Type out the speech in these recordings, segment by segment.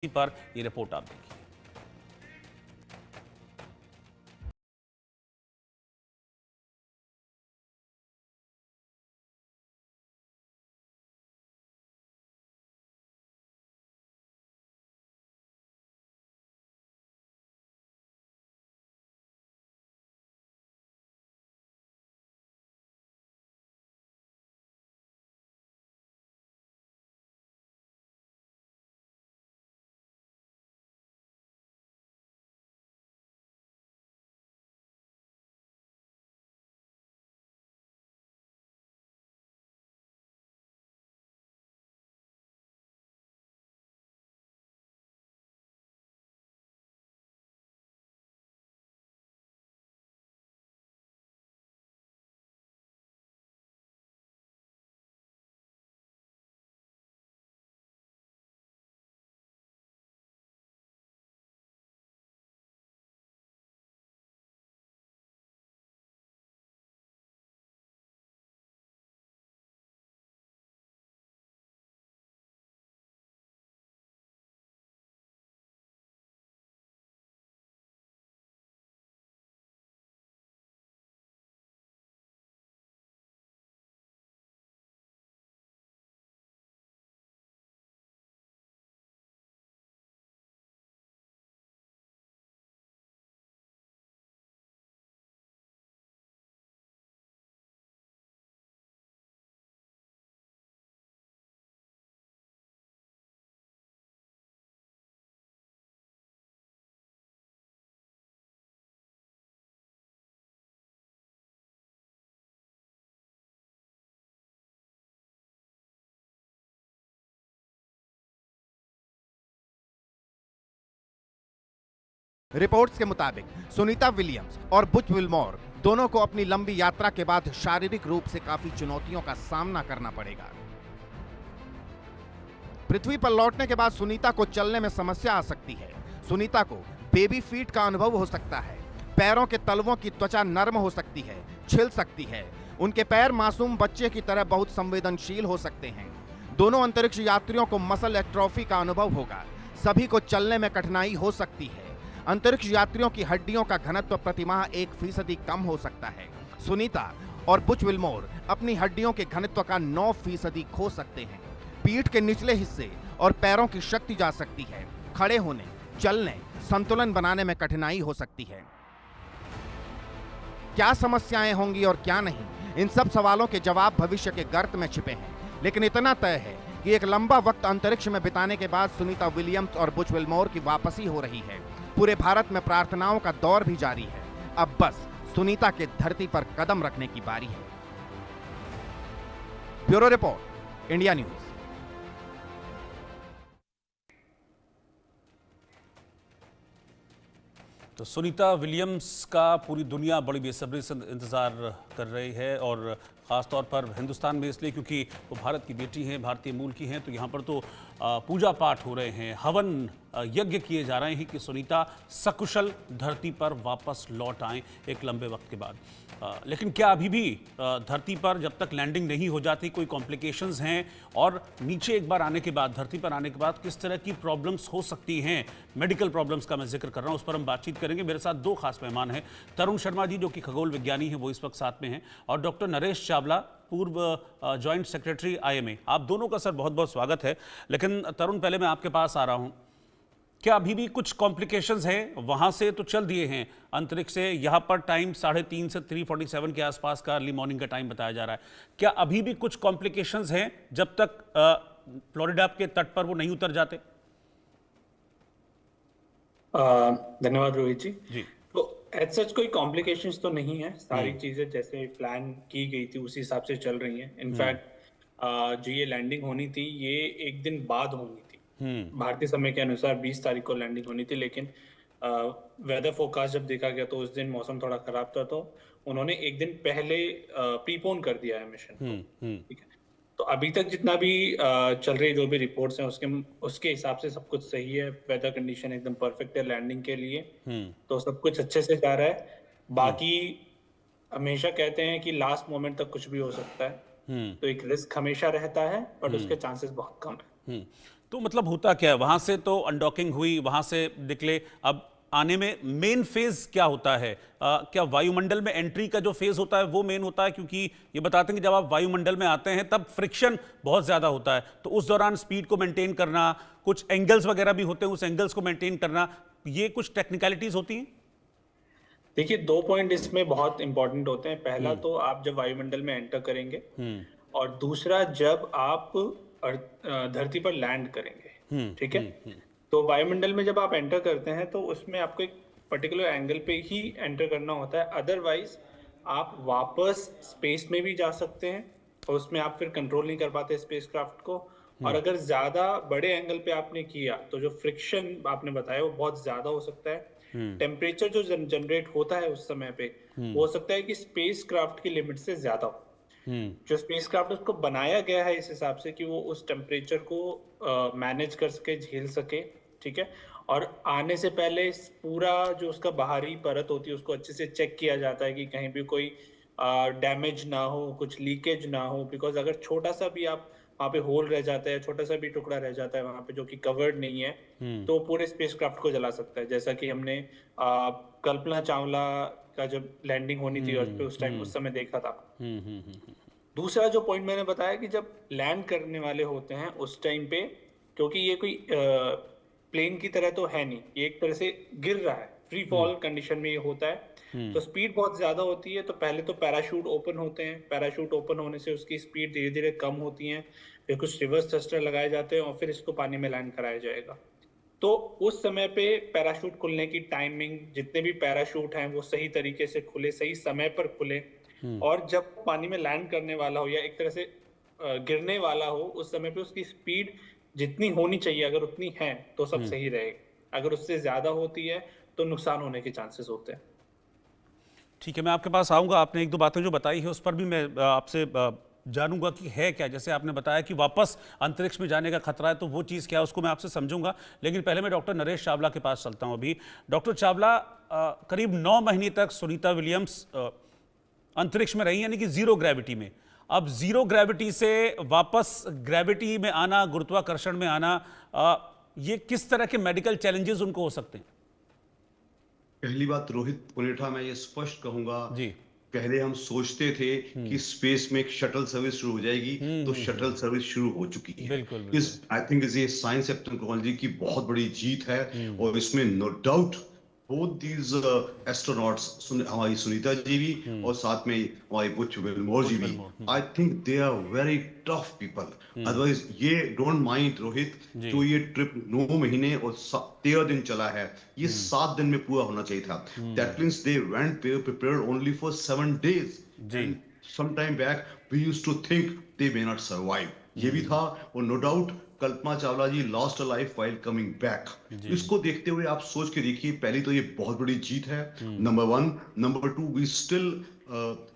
पर ये रिपोर्ट आप देखिए। रिपोर्ट्स के मुताबिक सुनीता विलियम्स और बुच विल्मोर दोनों को अपनी लंबी यात्रा के बाद शारीरिक रूप से काफी चुनौतियों का सामना करना पड़ेगा। पृथ्वी पर लौटने के बाद सुनीता को चलने में समस्या आ सकती है। सुनीता को बेबी फीट का अनुभव हो सकता है। पैरों के तलवों की त्वचा नरम हो सकती है, छिल सकती है। उनके पैर मासूम बच्चे की तरह बहुत संवेदनशील हो सकते हैं। दोनों अंतरिक्ष यात्रियों को मसल एट्रोफी का अनुभव होगा। सभी को चलने में कठिनाई हो सकती है। अंतरिक्ष यात्रियों की हड्डियों का घनत्व प्रतिमाह 1% कम हो सकता है। सुनीता और बुच विल्मोर अपनी हड्डियों के घनत्व का 9% खो सकते हैं। पीठ के निचले हिस्से और पैरों की शक्ति जा सकती है। खड़े होने, चलने, संतुलन बनाने में कठिनाई हो सकती है। क्या समस्याएं होंगी और क्या नहीं, इन सब सवालों के जवाब भविष्य के गर्त में छिपे हैं। लेकिन इतना तय है कि एक लंबा वक्त अंतरिक्ष में बिताने के बाद सुनीता विलियम्स और बुच विल्मोर की वापसी हो रही है। पूरे भारत में प्रार्थनाओं का दौर भी जारी है। अब बस सुनीता के धरती पर कदम रखने की बारी है। Bureau report, India news. तो सुनीता विलियम्स का पूरी दुनिया बड़ी बेसब्री से इंतज़ार कर रही है, और ख़ास तौर पर हिंदुस्तान में इसलिए क्योंकि वो भारत की बेटी हैं, भारतीय मूल की हैं। तो यहाँ पर तो पूजा पाठ हो रहे हैं, हवन यज्ञ किए जा रहे हैं कि सुनीता सकुशल धरती पर वापस लौट आएँ एक लंबे वक्त के बाद। लेकिन क्या अभी भी धरती पर जब तक लैंडिंग नहीं हो जाती कोई कॉम्प्लिकेशंस हैं, और नीचे एक बार आने के बाद, धरती पर आने के बाद किस तरह की प्रॉब्लम्स हो सकती हैं, मेडिकल प्रॉब्लम्स का मैं जिक्र कर रहा हूं, उस पर हम बातचीत करेंगे। मेरे साथ दो खास मेहमान हैं। तरुण शर्मा जी जो कि खगोल विज्ञानी हैं, वो इस वक्त साथ में हैं, और डॉक्टर नरेश चावला, पूर्व जॉइंट सेक्रेटरी IMA। आप दोनों का सर बहुत बहुत स्वागत है। लेकिन तरुण, पहले मैं आपके पास आ रहा हूं, क्या अभी भी कुछ कॉम्प्लिकेशंस हैं? वहां से तो चल दिए हैं अंतरिक्ष से, यहां पर टाइम 3:30 से 3:47 के आसपास का अर्ली मॉर्निंग का टाइम बताया जा रहा है। क्या अभी भी कुछ कॉम्प्लिकेशंस हैं जब तक फ्लोरिडा के तट पर वो नहीं उतर जाते? धन्यवाद रोहित जी। जी तो एज सच कोई कॉम्प्लिकेशंस तो नहीं है। सारी चीजें जैसे प्लान की गई थी उसी हिसाब से चल रही हैं। इनफैक्ट जो ये लैंडिंग होनी थी ये एक दिन बाद होनी थी। भारतीय समय के अनुसार 20 तारीख को लैंडिंग होनी थी, लेकिन वेदर फोरकास्ट जब देखा गया तो उस दिन मौसम थोड़ा खराब था, तो उन्होंने एक दिन पहले प्रीपोन कर दिया है मिशन को। ठीक है, तो अभी तक जितना भी चल रही जो भी रिपोर्ट्स हैं उसके हिसाब से सब कुछ सही है। वेदर कंडीशन एकदम परफेक्ट है लैंडिंग के लिए, तो सब कुछ अच्छे से जा रहा है। बाकी हमेशा कहते हैं कि लास्ट मोमेंट तक कुछ भी हो सकता है, तो एक रिस्क हमेशा रहता है, बट उसके चांसेस बहुत कम है। तो मतलब होता क्या है, वहां से तो अनडॉकिंग हुई, वहां से निकले, अब आने में मेन फेज क्या होता है? क्या वायुमंडल में एंट्री का जो फेज होता है वो मेन होता है? क्योंकि ये बताते हैं कि जब आप वायुमंडल में आते हैं तब फ्रिक्शन बहुत ज्यादा होता है, तो उस दौरान स्पीड को मेंटेन करना, कुछ एंगल्स वगैरह भी होते हैं, उस एंगल्स को मेंटेन करना, ये कुछ टेक्निकलिटीज होती हैं। देखिए, 2 पॉइंट इसमें बहुत इंपॉर्टेंट होते हैं। पहला तो आप जब वायुमंडल में एंटर करेंगे, और दूसरा जब आप धरती पर लैंड करेंगे, ठीक है। तो वायुमंडल में जब आप एंटर करते हैं तो उसमें आपको एक पर्टिकुलर एंगल पे ही एंटर करना होता है, अदरवाइज आप वापस स्पेस में भी जा सकते हैं और उसमें आप फिर कंट्रोल नहीं कर पाते स्पेसक्राफ्ट को। और अगर ज्यादा बड़े एंगल पे आपने किया तो जो फ्रिक्शन आपने बताया वो बहुत ज्यादा हो सकता है। टेम्परेचर जो जनरेट होता है उस समय पे वो हो सकता है कि स्पेसक्राफ्ट की लिमिट से ज्यादा हो। जो स्पेसक्राफ्ट उसको बनाया गया है इस हिसाब से कि वो उस टेम्परेचर को मैनेज कर सके, झेल सके, ठीक है। और आने से पहले पूरा जो उसका बाहरी परत होती है उसको अच्छे से चेक किया जाता है कि कहीं भी कोई डैमेज ना हो, कुछ लीकेज ना हो। बिकॉज अगर छोटा सा भी आप वहाँ पे होल रह जाता है, छोटा सा भी टुकड़ा रह जाता है वहाँ पे जो कि कवर्ड नहीं है, तो पूरे स्पेसक्राफ्ट को जला सकता है। जैसा कि हमने कल्पना चावला का जब लैंडिंग होनी थी अर्थ पे उस टाइम उस समय देखा था। दूसरा जो पॉइंट मैंने बताया कि जब लैंड करने वाले होते हैं उस टाइम पे, क्योंकि ये कोई प्लेन की तरह तो है नहीं, ये एक तरह से गिर रहा है, फ्री फॉल कंडीशन में ये होता है, तो स्पीड बहुत ज्यादा होती है। तो पहले तो पैराशूट ओपन होते हैं, पैराशूट ओपन होने से उसकी स्पीड धीरे धीरे कम होती है, फिर कुछ रिवर्स थ्रस्टर लगाए जाते हैं और फिर इसको पानी में लैंड कराया जाएगा। तो उस समय पे पैराशूट खुलने की टाइमिंग, जितने भी पैराशूट हैं वो सही तरीके से खुले, सही समय पर खुले, और जब पानी में लैंड करने वाला हो या एक तरह से गिरने वाला हो उस समय पे उसकी स्पीड जितनी होनी चाहिए अगर उतनी है तो सब सही रहेगा। अगर उससे ज्यादा होती है तो नुकसान होने के चांसेस होते हैं। ठीक है, मैं आपके पास आऊँगा। आपने एक दो बातें जो बताई है उस पर भी मैं आपसे जानूंगा कि है क्या। जैसे आपने बताया कि वापस अंतरिक्ष में जाने का खतरा है, तो वो चीज़ क्या है उसको मैं आपसे समझूंगा। लेकिन पहले मैं डॉक्टर नरेश चावला के पास चलता हूँ अभी। डॉक्टर चावला, करीब 9 महीने तक सुनीता विलियम्स अंतरिक्ष में रही, यानी कि जीरो ग्रेविटी में। अब जीरो ग्रेविटी से वापस ग्रेविटी में आना, गुरुत्वाकर्षण में आना, ये किस तरह के मेडिकल चैलेंजेस उनको हो सकते हैं? पहली बात रोहित पुनेठा, मैं ये स्पष्ट कहूंगा जी। पहले हम सोचते थे कि स्पेस में एक शटल सर्विस शुरू हो जाएगी, तो शटल सर्विस शुरू हो चुकी है। बिल्कुल, इस आई थिंक ये साइंस एंड टेक्नोलॉजी की बहुत बड़ी जीत है, और इसमें no doubt both these astronauts, हमारी सुनीता जी भी और साथ में हमारी बुच विलमोर जी भी, I think they are very tough people. Otherwise ये डोंट माइंड रोहित, जो ये ट्रिप 9 महीने और 13 दिन चला है, ये 7 दिन में पूरा होना चाहिए था। That means they went prepared only for 7 days। Some time back we used to think they may not survive, ये भी था। और no doubt Kalpana Chawla ji lost a life while coming back. इसको देखते हुए आप सोच के देखिए, पहली तो ये बहुत बड़ी जीत है, number 1। Number 2, we still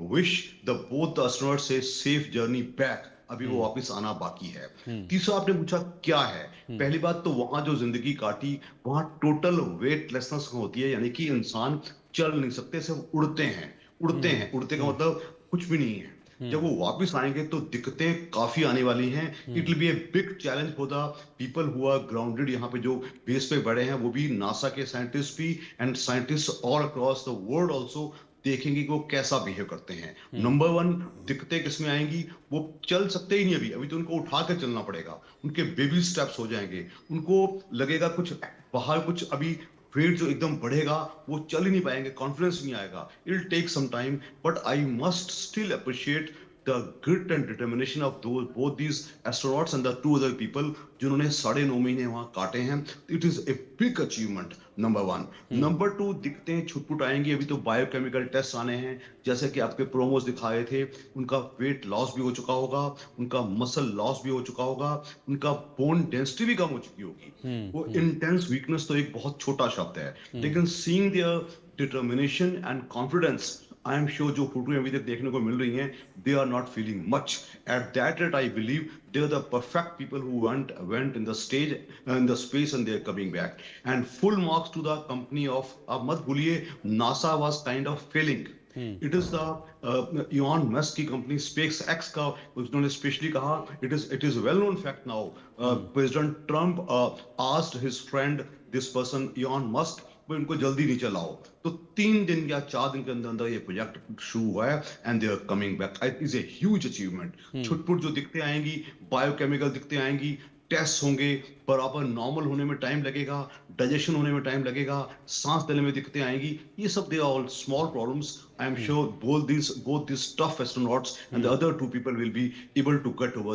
wish the both the astronauts a safe journey back. अभी वो वापस आना बाकी है। तीसरा आपने पूछा क्या है, पहली बात तो वहां जो जिंदगी काटी, वहां टोटल वेटलेसनेस होती है, यानी कि इंसान चल नहीं सकते, सिर्फ उड़ते हैं। उड़ते का मतलब कुछ भी नहीं है। जब वो वापस आएंगे तो दिक्कतें काफी आने वाली हैं। It will be a big challenge for the people who are grounded, यहाँ पे जो बेस पे बड़े हैं, वो भी नासा के साइंटिस्ट भी, and scientist all across the world also देखेंगे कि वो कैसा बिहेव करते हैं। नंबर 1, दिक्कतें किसमें आएंगी, वो चल सकते ही नहीं अभी तो उनको उठा कर चलना पड़ेगा, उनके बेबी स्टेप्स हो जाएंगे, उनको लगेगा कुछ बाहर कुछ अभी वेट जो एकदम बढ़ेगा, वो चल ही नहीं पाएंगे, कॉन्फिडेंस नहीं आएगा। It will take some time, but I must still appreciate the grit and determination of both these astronauts and the 2 other people जिन्होंने 9.5 महीने वहां काटे हैं। It is a big achievement, number 1। Number 2, दिक्कतें छुटपुट आएंगी। अभी तो बायोकेमिकल टेस्ट आने हैं, जैसे कि आपके प्रोमोस दिखाए थे, उनका वेट लॉस भी हो चुका होगा, उनका मसल लॉस भी हो चुका होगा, उनका बोन डेंसिटी भी कम हो चुकी होगी। वो इंटेंस वीकनेस तो एक बहुत छोटा शब्द है, लेकिन seeing their determination and confidence, I am sure जो फोटो अभी तक देखने को मिल रही हैं, they are not feeling much. At that rate I believe they are the perfect people who went in the stage in the space, and they are coming back, and full marks to the company of, आप मत भूलिए, NASA was kind of failing it is the Elon Musk की company space x का उन्होंने specially कहा, it is well known fact now, president Trump asked his friend this person Elon Musk, इनको जल्दी नीचे लाओ, तो 3 दिन या 4 दिन के अंदर अंदर ये प्रोजेक्ट शुरू हुआ है and they are coming back. It is a huge achievement. छुटपुट जो दिखते आएंगी, बायोकेमिकल दिखते आएंगी, टेस्ट होंगे, बराबर नॉर्मल होने में टाइम लगेगा, डाइजेशन होने में टाइम लगेगा, सांस लेने में दिक्कतें आएंगी, ये सब they are all small problems. I am sure both this tough astronauts and the other 2 people will be able to get over